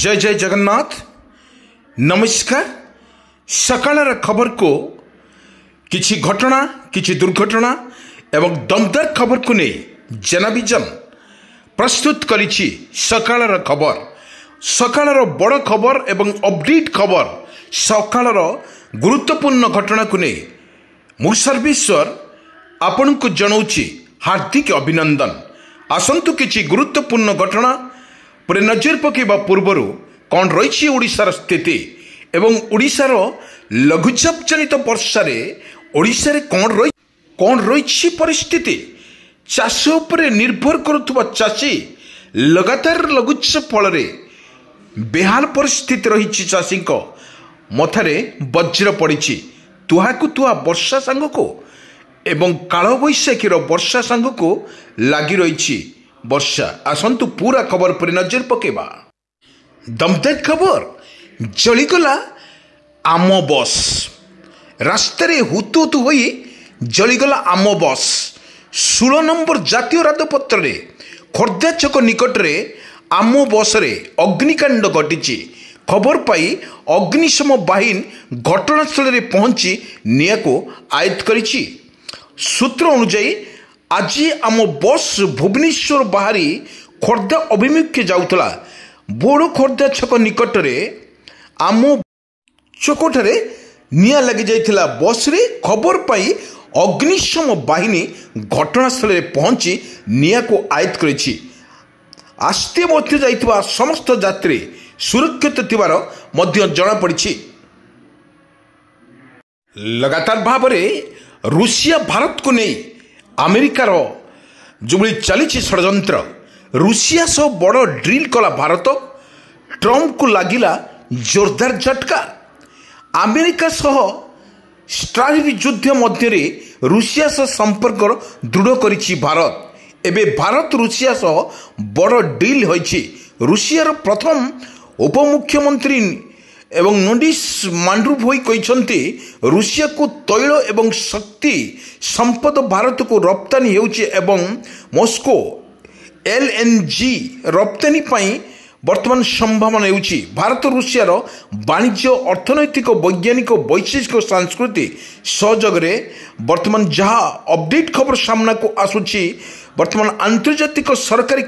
जय जय जगन्नाथ। नमस्कार। सकाळर खबर को किछि घटना किछि दुर्घटना एवं दमदार खबर को नहीं जनाभिजन प्रस्तुत करिछि। सकाळर खबर, सकाळर बड़ खबर एवं अपडेट खबर, सकाळर गुरुत्वपूर्ण घटना को नहीं मु सर्वेश्वर आपण को जनाऊछि हार्दिक अभिनंदन। आसंतु किछि गुरुत्वपूर्ण घटना पर नजर पकेबा पूर्वर कौन रही ओडिशार स्थिति एवं ओडिशार लघुचाप जनित वर्षा ओडिशा रे कौन रही परिस्थिति। चाष उपरे निर्भर करुवा चाषी लगातार लघुचाप फल बेहाल परिस्थिति रही। चाषी मथारे वज्र पड़ी तुहाकु तुहा वर्षा सांग को एवं काल बैशाखीर वर्षा सांग को लगी रही वर्षा। आसंतु पूरा खबर पर नजर पकेबा। दमदार खबर, जलीगला आम बस रास्तार हुतुतु हो जलीगला आम बस। 16 नंबर जातीय राजपत्र खोर्धा छक निकट में आम बस रे अग्निकांड घटी। खबर पाई अग्निशम बाहिनी घटनास्थल में पहुंची निया को आयत्त करिछि। सूत्र अनुसार आज आम बस भुवनेश्वर बाहरी खोर्धा अभिमुखे जाऊला। बोड़ खोर्धा छक निकट में आम चौकठारे निया लगी जाइथिला बस रे। खबर पाई अग्निशम बाहिनी घटनास्थल में पहुंची निया को आयत्त करिछि। आस्ते मध्य जाइथिबा समस्त यात्री सुरक्षित थिबार मध्य जଣା पड़िछि। लगातार भाव में रूसिया भारत को नहीं अमेरिकार जो चली षड्यंत्र, रूसिया सह बड़ ड्रिल कला भारत। ट्रंप को लगिला जोरदार झटका। अमेरिका सह स्ट्राटेजिक युद्ध मध्य रूसिया सह संपर्क दृढ़ करिछि भारत। एबे भारत रूसिया सह बड़ डील होइछि। रूसियार प्रथम उपमुख्यमंत्री एवं नोडिस मांड्रुभोई कहते रूसिया को तैल एवं शक्ति संपद भारत को रप्तानी हेउछि एवं मॉस्को एलएनजी रप्तानी पाई वर्तमान संभावना हेउछि। भारत रूसियार वाणिज्य अर्थनैतिक वैज्ञानिक वैश्विक सांस्कृतिक सहयोग वर्तमान जहाँ अपडेट खबर सामना को आसुछि। वर्तमान आंतर्जातिक सरकारी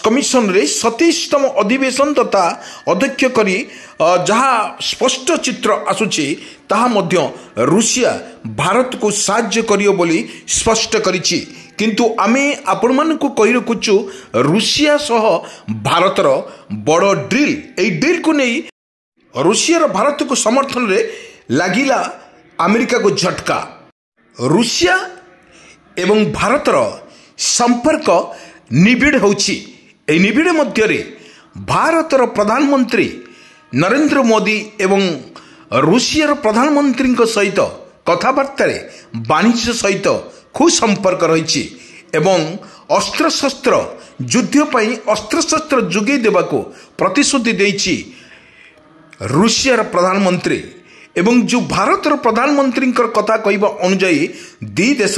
कमिशन रे 27तम अधिवेशन तथा अध्यक्ष करी जहाँ स्पष्ट चित्र आसुछि ताहा मध्य रूसिया भारत को साहाय्य करियो बोली स्पष्ट करिछि। किंतु आमे आपण मानकु कहि रखुछु रूसिया सह भारतर बड़ ड्रिल। एई ड्रिल को नहीं रूसियार भारत को समर्थन रे लागिला अमेरिका को झटका। रूसिया एवं भारतर संपर्क निबिड़ होछि। एई निबिड़ मध्य रे भारतर प्रधानमंत्री नरेंद्र मोदी एवं रूसियार प्रधानमंत्री सहित कथबार्ता वाणिज्य सहित खूब संपर्क रही एवं अस्त्रशस्त्र युद्ध पाई अस्त्रशस्त्र जोगे देवाको प्रतिश्रुति देछि रूसियार प्रधानमंत्री। एवं जो भारतर प्रधानमंत्री कथा कहवा अनुजाई दी देश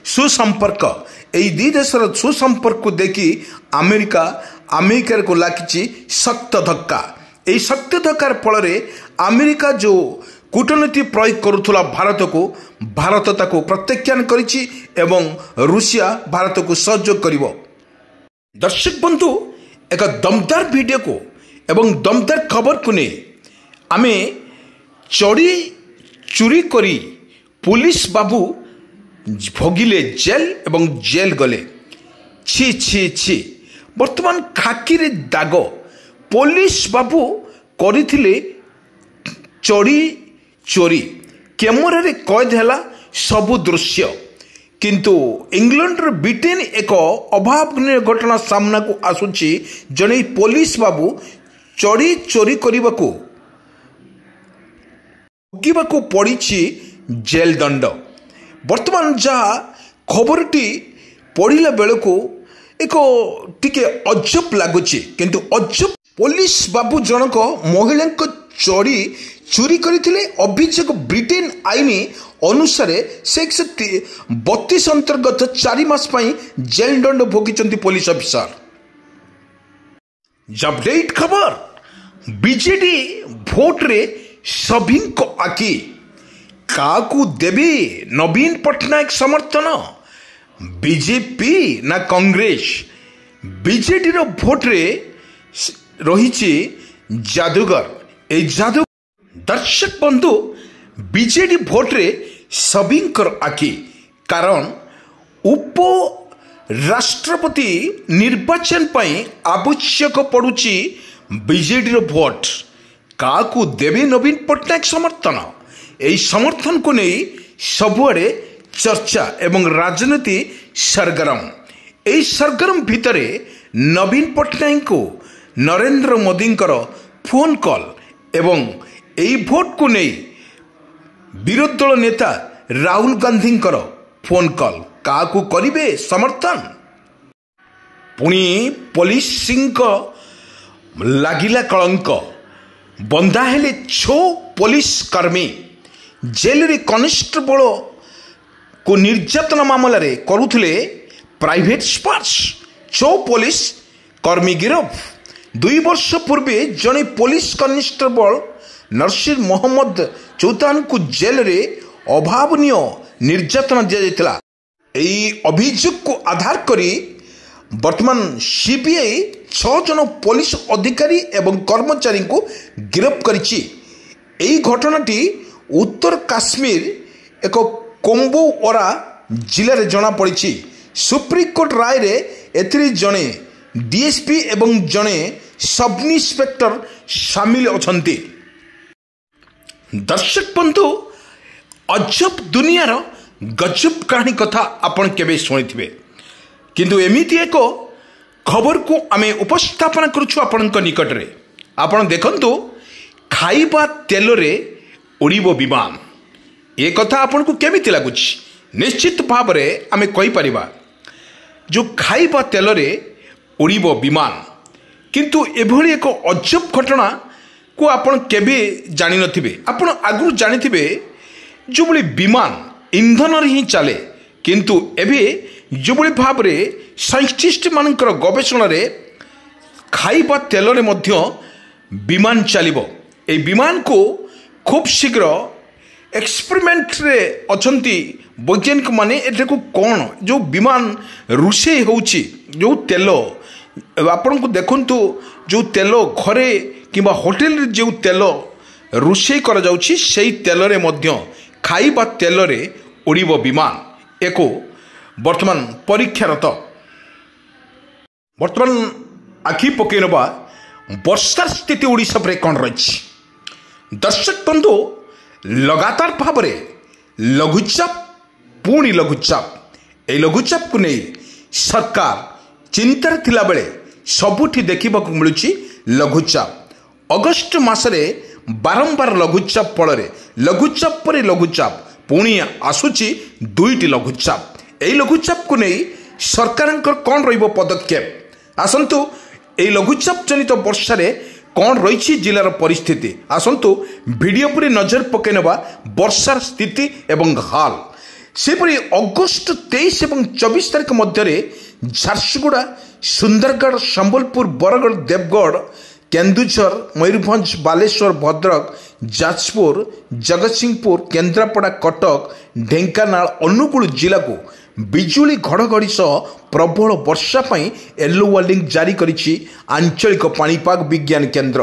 सुसंपर्क, यही दी देशर सुसंपर्क को देखी अमेरिका को लागिछि शक्त धक्का। यही शक्त धक्कार फल अमेरिका जो कूटनीति प्रयोग करुला भारत को, भारत ताको प्रत्याख्यान करिछि एवं रूसिया भारत को सहयोग करिवो। दर्शक बंधु, एक दमदार वीडियो को एवं दमदार खबर को नहीं आमे चोरी चोरी करी पुलिस बाबू भोगिले जेल एवं जेल गले। छी छी छी। वर्तमान खाकी रे दाग पुलिस बाबू करिथिले चोरी चोरी। कैमरा रे कैद हैला सबु दृश्य। किंतु इंग्लैंड रे ब्रिटेन एक अभावनीय घटना सामना को आसुछि। जने पुलिस बाबू चोरी चोरी करबाको भोगिबाको पड़िछि जेल दंड। वर्तमान जहाँ खबरटी पढ़ला बेलू एक टिके अजब लगुच। किंतु अजब पुलिस बाबू जनक महिला चोरी चोरी करथिले। अभियोग ब्रिटेन आईन अनुसार 132 अंतर्गत 4 मास जेल दंड भोगी पुलिस अफिसर। अपडेट खबर बीजेडी भोट रे सभी आखि काकू देवी नवीन पट्टनायक समर्थन बीजेपी ना कांग्रेस बीजेडी रो भोट रे रही जादूगर ए जादू दर्शक बंधु बीजेडी भोट रे सभी आखि कारण उप राष्ट्रपति निर्वाचन पाई आवश्यक पड़ुची बीजेडी रो भोट काकू देवी नवीन पट्टनायक समर्थन यही समर्थन को नहीं सबुआड़े चर्चा एवं राजनीति सरगरम यही सरगरम भितर नवीन पट्टनायक को नरेंद्र मोदी फोन कॉल एवं यही भोट को नहीं विरोधी दल नेता राहुल गांधी फोन कॉल काकू करिवे समर्थन पुणी पुलिस लागिला कलंक बंधा हेले 6 पुलिस कर्मी जेल रे कनिस्टेबल को निर्यातना मामला रे करुथिले प्राइवेट स्पर्श 6 पुलिस कर्मी गिरफ 2 वर्ष पूर्वे जने पुलिस कनिस्टेबल नरसिर मोहम्मद चौतान को जेल रे अभावनीय निर्यातना दिया जायतिला यही अभियोग को आधार करी वर्तमान सीबीआई 6 जन पुलिस अधिकारी एवं कर्मचारी को गिरफ्त करिछि। एही घटनाटी उत्तर काश्मीर एक कोम्बुओरा जिले में जना पड़ी सुप्रीमकोर्ट राय रे एथिरे जने डीएसपी एवं जने सब इन्स्पेक्टर सामिल अछंती। दर्शक बंधु अजब दुनियार गजब कहानी कथा आपण केबे शुणिथिबे किंतु एमिति एक खबर को आमे उपस्थापन करूछु आपनक निकट रे। आपण देखंतु खाइबा तेल रे उड़ीबो विमान ए कथा आपन को केमिति लागुछि निश्चित भाव रे आमे कहि परिबा जो खाइबा तेल रे उड़ीबो विमान किंतु एभली एक अजब घटना को आपण केबे जानि नथिबे। आपण आगु जानिथिबे जो बली विमान इंधन ही चले किंतु एबे जो बली भाव रे साइंटिस्ट मानकर गवेषणा रे खाइबा तेल रे मध्य विमान चलिबो। ए विमान को खूब शीघ्र एक्सपेरिमेंट रे अछंती वैज्ञानिक माने एटे को कोन जो विमान रुसे होउची जो तेल आपण को देखंतु जो तेल घरे किबा होटल रे जो तेल रुसे कर जाउची सेही तेल रे मध्य खाइबा तेल रे उड़ीबो विमान एको वर्तमान परीक्षारत वर्तमान आखि पकेनबा वर्षा स्थिति ओडिशा पर कौन रही। दर्शक बंधु लगातार भाव में लघुचाप पुणी लघुचाप ए लघुचाप को नहीं सरकार चिंतार थिला बेले सबुठी देखा मिलूँ लघुचाप अगस्ट मासरे बारंबार लघुचाप फल लघुचाप पर लघुचाप पुणी आसूची 2टी लघुचाप यही लघुचाप को नहीं सरकार कौन रहिबो पदक्षेप आसंतु यही लघुचाप जनित वर्षा कौन रही जिलार परिस्थिति आसंतु वीडियो पर नजर पकेनबा वर्षार स्थिति एवं हाल सेपरी अगस्ट 23 और 24 तारीख मध्य झारसुगुड़ा सुंदरगढ़ संबलपुर बरगढ़ देवगढ़ केन्दुझर मयूरभंज बालेश्वर भद्रक जाजपुर जगतसिंहपुर केन्द्रापड़ा कटक ढेंकानाल अनुगुल जिला को बिजुली घड़घड़ी सह प्रबल वर्षा पाई येलो वार्निंग जारी करिछि आंचलिक पाणीपाग विज्ञान केन्द्र।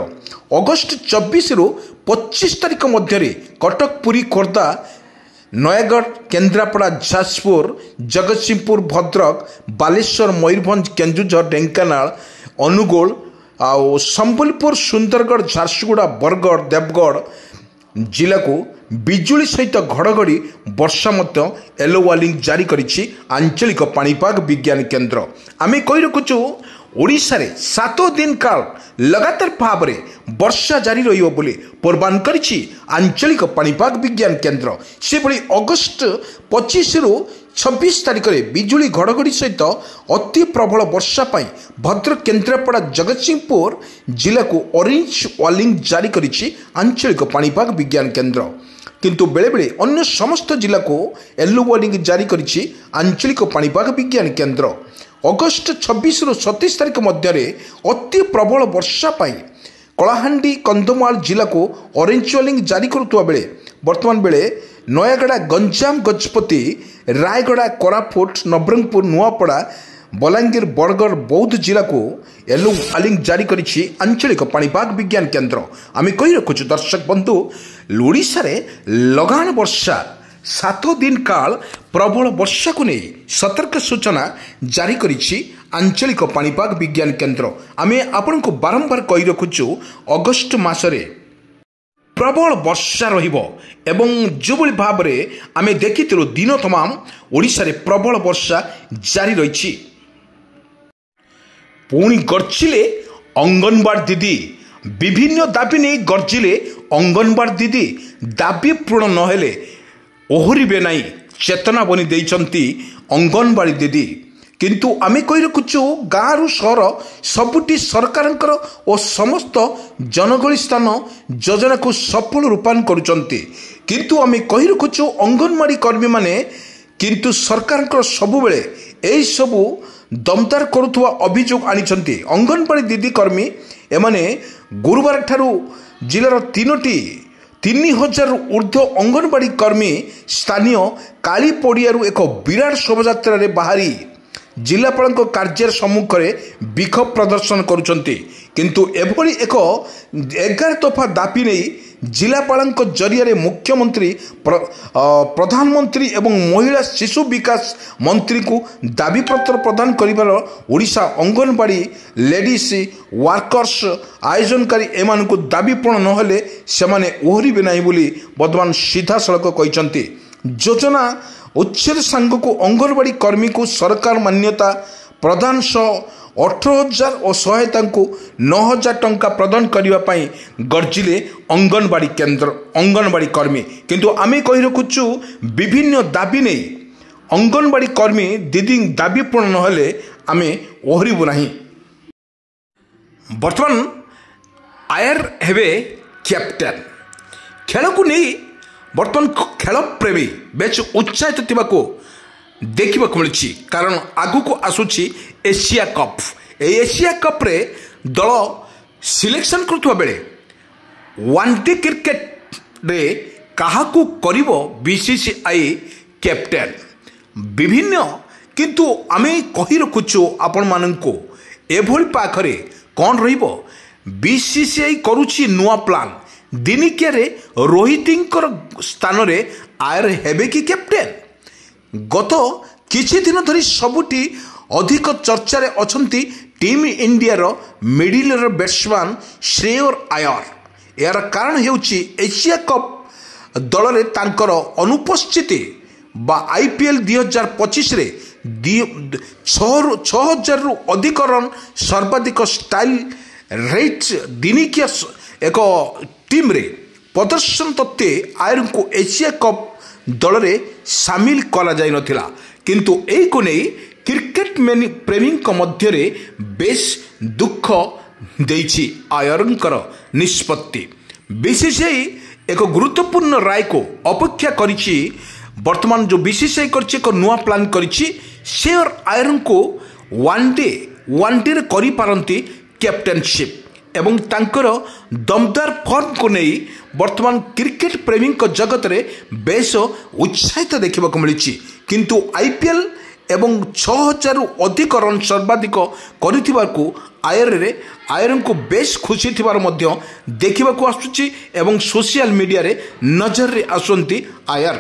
अगस्ट 24 रु 25 तारीख मध्य कटक पुरी खोर्धा नयागढ़ केन्द्रापड़ा जाजपुर जगतसिंहपुर भद्रक बालेश्वर मयूरभंज केन्दुझर ढेंकानाल अनुगुल आउ संबलपुर सुंदरगढ़ झारसुगुड़ा बरगढ़ देवगढ़ जिला को बिजुली सहित घड़घड़ी वर्षा मत येलो वार्निंग जारी करिछि आंचलिक पाणीपाग विज्ञान केन्द्र। आमे कहि रखुछु ओडिशा रे 7 दिन काल लगातार भाव में वर्षा जारी रहिबो बोली पूर्वानुमान करिछि आंचलिक पाणीपाग विज्ञान केन्द्र। सेभली अगस्ट 25 रु 26 तारीख में बिजुली घड़घड़ी सहित अति प्रबल वर्षा पाई भद्रक केन्द्रापड़ा जगतसिंहपुर जिला को ऑरेंज वार्निंग जारी करिछि आंचलिक पाणीपाग विज्ञान केन्द्र किंतु बेले बेले अन्य समस्त जिला को येलो वार्निंग जारी करिछि आंचलिक पाणीपाग विज्ञान केन्द्र। अगस्ट 26 रु 27 तारीख मध्य अति प्रबल वर्षा पाई କଳାହାଣ୍ଡି କନ୍ଧମାଳ ଜିଲ୍ଲାକୁ ଅରେଞ୍ଜ ୱାର୍ଣ୍ଣିଂ ଜାରି କରୁଥିବା ବେଳେ ବର୍ତ୍ତମାନ ବେଳେ ନୟାଗଡ଼ା ଗଞ୍ଜାମ ଗଜପତି ରାୟଗଡ଼ା କୋରାପୁଟ ନବରଙ୍ଗପୁର ନୂଆପଡ଼ା ବଲାଙ୍ଗୀର ବରଗଡ଼ ବୌଦ୍ଧ ଜିଲ୍ଲାକୁ ୟେଲୋ ୱାର୍ଣ୍ଣିଂ ଜାରି କରିଛି ଆଞ୍ଚଳିକ ପାଣିପାଗ ବିଜ୍ଞାନ କେନ୍ଦ୍ର। ଆମେ କହି ରଖୁଛୁ ଦର୍ଶକ ବନ୍ଧୁ, ଓଡ଼ିଶାରେ ଲଗାଣ ବର୍ଷା 7 ଦିନ କାଳ ପ୍ରବଳ ବର୍ଷାକୁ ନେଇ ସତର୍କ ସୂଚନା ଜାରି କରିଛି ଆଞ୍ଚଳିକ ପାଣିପାଗ ବିଜ୍ଞାନ କେନ୍ଦ୍ର। ଆମେ ଆପଣଙ୍କୁ ବାରମ୍ବାର କହି ରଖୁଛୁ ଅଗଷ୍ଟ ମାସରେ ପ୍ରବଳ ବର୍ଷା ରହିବ ଏବଂ ଯେଉଁଭଳି ଭାବରେ ଆମେ ଦେଖିଥିଲୁ ଦିନ ତମାମ ଓଡ଼ିଶାରେ ପ୍ରବଳ ବର୍ଷା ଜାରି ରହିଛି। ପୁଣି ଗର୍ଜିଲେ ଅଙ୍ଗନବାଡ଼ି ଦିଦି, ବିଭିନ୍ନ ଦାବି ନେଇ ଗର୍ଜିଲେ ଅଙ୍ଗନବାଡ଼ି ଦିଦି, ଦାବି ପୂରଣ ନହେଲେ ଓହରିବେ ନାହିଁ ଚେତନାବନୀ ଦେଇଛନ୍ତି ଅଙ୍ଗନବାଡ଼ି ଦିଦି। କିନ୍ତୁ ଆମେ କହି ରଖୁଛୁ ଗାଁରୁ ସହର ସବୁଠି ସରକାରଙ୍କର ଓ ସମସ୍ତ ଜନଗହଳି ସ୍ଥାନ ଯୋଜନାକୁ ସଫଳ ରୂପାୟନ କରୁଛନ୍ତି। କିନ୍ତୁ ଆମେ କହି ରଖୁଛୁ ଅଙ୍ଗନବାଡ଼ି କର୍ମୀମାନେ କିନ୍ତୁ ସରକାରଙ୍କର ସବୁବେଳେ ଏହିସବୁ ଦମଦାର କରୁଥିବା ଅଭିଯୋଗ ଆଣିଛନ୍ତି। ଅଙ୍ଗନବାଡ଼ି ଦିଦି କର୍ମୀ ଏମାନେ ଗୁରୁବାର ଠାରୁ ଜିଲ୍ଲାର 3,000ରୁ ଉର୍ଦ୍ଧ୍ୱ ଅଙ୍ଗନବାଡ଼ି କର୍ମୀ ସ୍ଥାନୀୟ କାଳି ପଡ଼ିଆରୁ ଏକ ବିରାଟ ଶୋଭାଯାତ୍ରାରେ ବାହାରି ଜିଲ୍ଲାପାଳଙ୍କ କାର୍ଯ୍ୟାଳୟ ସମ୍ମୁଖରେ ବିକ୍ଷୋଭ ପ୍ରଦର୍ଶନ କରୁଛନ୍ତି। କିନ୍ତୁ ଏଭଳି ଏକ 11 ଦଫା ଦାବି ନେଇ ଜିଲ୍ଲାପାଳଙ୍କ ଜରିଆରେ ମୁଖ୍ୟମନ୍ତ୍ରୀ, ପ୍ରଧାନମନ୍ତ୍ରୀ ଏବଂ ମହିଳା ଶିଶୁ ବିକାଶ ମନ୍ତ୍ରୀଙ୍କୁ ଦାବିପତ୍ର ପ୍ରଦାନ କରିବାର ଓଡ଼ିଶା ଅଙ୍ଗନବାଡ଼ି ଲେଡିଜ୍ ୱାର୍କର୍ସ ଆୟୋଜନକାରୀ ଏମାନଙ୍କୁ ଦାବି ପୂରଣ ନହେଲେ ସେମାନେ ଓହରିବେ ନାହିଁ ବୋଲି ବର୍ତ୍ତମାନ ସିଧାସଳଖ କହିଛନ୍ତି। ଯୋଜନା ଉଚ୍ଛେଦ ସାଙ୍ଗକୁ ଅଙ୍ଗନବାଡ଼ି କର୍ମୀଙ୍କୁ ସରକାର ମାନ୍ୟତା ପ୍ରଦାନ ସହ 18,000 ଓ ସହାୟତାଙ୍କୁ 9,000 ଟଙ୍କା ପ୍ରଦାନ କରିବା ପାଇଁ ଗର୍ଜିଲେ ଅଙ୍ଗନବାଡ଼ି କର୍ମୀ। କିନ୍ତୁ ଆମେ କହି ରଖୁଛୁ ବିଭିନ୍ନ ଦାବି ନେଇ ଅଙ୍ଗନବାଡ଼ି କର୍ମୀ ଦିଦି ଦାବି ପୂରଣ ନହେଲେ ଆମେ ଓହରିବୁ ନାହିଁ। ବର୍ତ୍ତମାନ ଆୟାର ହେବେ କ୍ୟାପ୍ଟେନ୍। ଖେଳକୁ ନେଇ ବର୍ତ୍ତମାନ ଖେଳ ପ୍ରେମୀ ବେଶ୍ ଉତ୍ସାହିତ ଥିବାକୁ ଦେଖିବାକୁ ମିଳୁଛି, କାରଣ ଆଗକୁ ଆସୁଛି ଏସିଆ କପ୍। ଏହି ଏସିଆ କପ୍ରେ ଦଳ ସିଲେକ୍ସନ୍ କରୁଥିବା ବେଳେ ୱାନ୍ ଡେ କ୍ରିକେଟରେ କାହାକୁ କରିବ BCCI କ୍ୟାପ୍ଟେନ୍ ବିଭିନ୍ନ। କିନ୍ତୁ ଆମେ କହି ରଖୁଛୁ ଆପଣମାନଙ୍କୁ ଏଭଳି ପାଖରେ କ'ଣ ରହିବ। BCCI କରୁଛି ନୂଆ ପ୍ଲାନ୍। ଦିନିକିଆରେ ରୋହିତଙ୍କର ସ୍ଥାନରେ ଆୟର ହେବେ କି କ୍ୟାପ୍ଟେନ୍? ଗତ କିଛି ଦିନ ଧରି ସବୁଠି ଅଧିକ ଚର୍ଚ୍ଚାରେ ଅଛନ୍ତି ଟିମ୍ ଇଣ୍ଡିଆର middle order batsman Shreyas Iyer. ଏହାର କାରଣ ହେଉଛି ଏସିଆ କପ୍ ଦଳରେ ତାଙ୍କର ଅନୁପସ୍ଥିତି ବା IPL 2025ରେ 6,000ରୁ ଅଧିକ ରନ୍ ସର୍ବାଧିକ ଷ୍ଟାଇଲ୍ ରେଟ୍ ଦିନିକିଆ ଏକ ଟିମ୍ରେ ପ୍ରଦର୍ଶନ ତତ୍ତ୍ୱେ ଆୟରଙ୍କୁ ଏସିଆ କପ୍ ଦଳରେ ସାମିଲ କରାଯାଇନଥିଲା। କିନ୍ତୁ ଏହାକୁ ନେଇ କ୍ରିକେଟ ପ୍ରେମୀଙ୍କ ମଧ୍ୟରେ ବେଶ୍ ଦୁଃଖ ଦେଇଛି ଆୟରଙ୍କର ନିଷ୍ପତ୍ତି। BCCI ଏକ ଗୁରୁତ୍ୱପୂର୍ଣ୍ଣ ରାୟକୁ ଅପେକ୍ଷା କରିଛି। ବର୍ତ୍ତମାନ ଯେଉଁ BCCI କରିଛି ଏକ ନୂଆ ପ୍ଲାନ୍ କରିଛି। ଶ୍ରେୟସ ଆୟରଙ୍କୁ ୱାନ୍ ଡେରେ କରିପାରନ୍ତି କ୍ୟାପ୍ଟେନସିପ୍ ଏବଂ ତାଙ୍କର ଦମଦାର ଫର୍ମକୁ ନେଇ ବର୍ତ୍ତମାନ କ୍ରିକେଟ ପ୍ରେମୀଙ୍କ ଜଗତରେ ବେଶ ଉତ୍ସାହିତ ଦେଖିବାକୁ ମିଳିଛି। କିନ୍ତୁ IPL ଏବଂ 6,000ରୁ ଅଧିକ ରନ୍ ସର୍ବାଧିକ କରିଥିବାକୁ ଆୟରଙ୍କୁ ବେଶ୍ ଖୁସି ଥିବାର ମଧ୍ୟ ଦେଖିବାକୁ ଆସୁଛି ଏବଂ ସୋସିଆଲ ମିଡ଼ିଆରେ ନଜରରେ ଆସୁଛନ୍ତି ଆୟର।